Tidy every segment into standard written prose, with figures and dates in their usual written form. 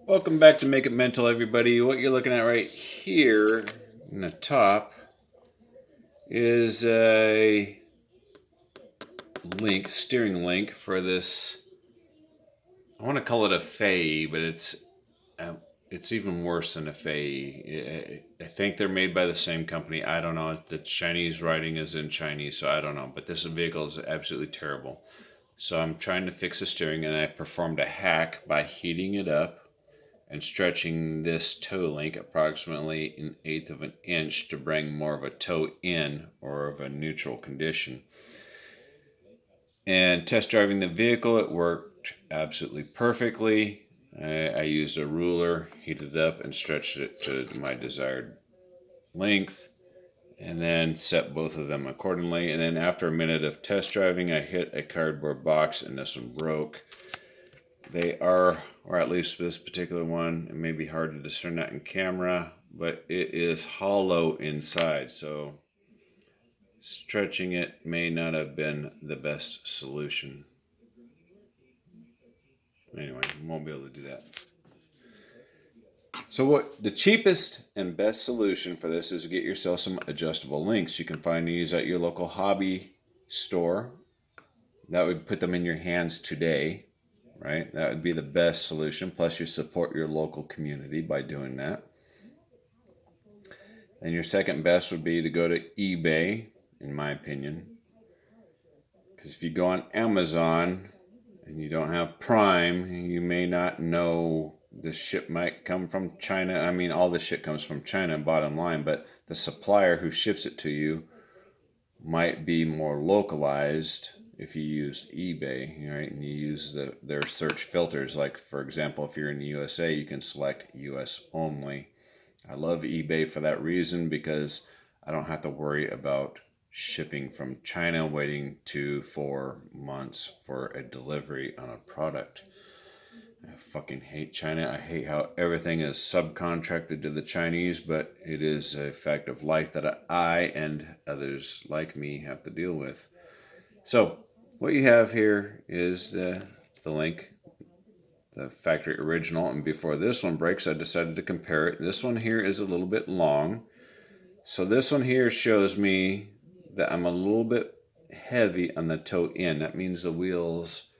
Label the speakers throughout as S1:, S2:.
S1: Welcome back to Make It Mental, everybody. What you're looking at right here in the top is a steering link for this. I want to call it a Fay, but uh, it's even worse than a Fay. I think they're made by the same company. I don't know. The Chinese writing is in Chinese, so I don't know. But this vehicle is absolutely terrible. So I'm trying to fix the steering, and I performed a hack by heating it up and stretching this toe link approximately an eighth of an inch to bring more of a toe in or of a neutral condition. And test driving the vehicle, it worked absolutely perfectly. I used a ruler, heated it up, and stretched it to my desired length, and then set both of them accordingly. And then after a minute of test driving, I hit a cardboard box, and this one broke. They are, or at least this particular one, it may be hard to discern that in camera, but it is hollow inside. So stretching it may not have been the best solution. Anyway, won't be able to do that. So what the cheapest and best solution for this is to get yourself some adjustable links. You can find these at your local hobby store. That would put them in your hands today, right? That would be the best solution. Plus, you support your local community by doing that. And your second best would be to go to eBay, in my opinion. Because if you go on Amazon and you don't have Prime, you may not know this shit might come from China. I mean, all this shit comes from China, bottom line, but the supplier who ships it to you might be more localized if you use eBay, right? And you use their search filters. Like, for example, if you're in the USA, you can select US only. I love eBay for that reason because I don't have to worry about shipping from China, waiting 2-4 months for a delivery on a product. I fucking hate China. I hate how everything is subcontracted to the Chinese, but it is a fact of life that I and others like me have to deal with. So, what you have here is the link, the factory original, and before this one breaks, I decided to compare it. This one here is a little bit long. So this one here shows me that I'm a little bit heavy on the toe in. That means the wheels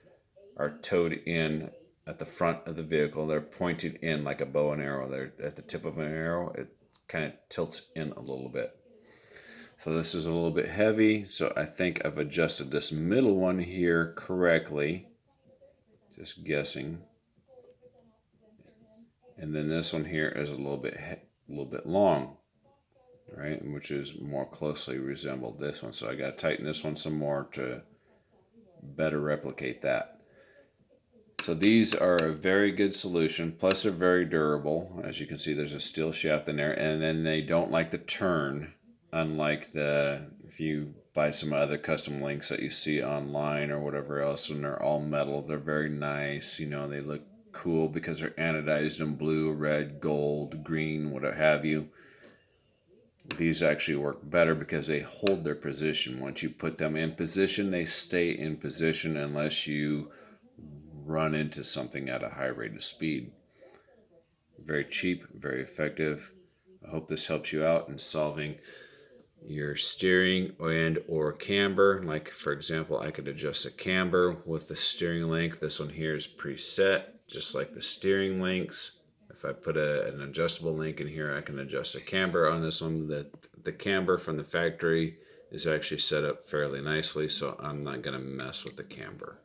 S1: are toed in at the front of the vehicle. They're pointed in like a bow and arrow. They're at the tip of an arrow. It kind of tilts in a little bit. So this is a little bit heavy. So I think I've adjusted this middle one here correctly. Just guessing. And then this one here is a little bit long, right? Which is more closely resembled this one. So I got to tighten this one some more to better replicate that. So these are a very good solution. Plus they're very durable. As you can see, there's a steel shaft in there, and then they don't like to turn, unlike if you buy some other custom links that you see online or whatever else, and they're all metal. They're very nice. They look cool because they're anodized in blue, red, gold, green, whatever have you. These actually work better because they hold their position. Once you put them in position, they stay in position unless you run into something at a high rate of speed. Very cheap, very effective. I hope this helps you out in solving your steering and or camber. Like, for example, I could adjust the camber with the steering link. This one here is preset, just like the steering links. If I put an adjustable link in here, I can adjust the camber on this one. The camber from the factory is actually set up fairly nicely, so I'm not going to mess with the camber.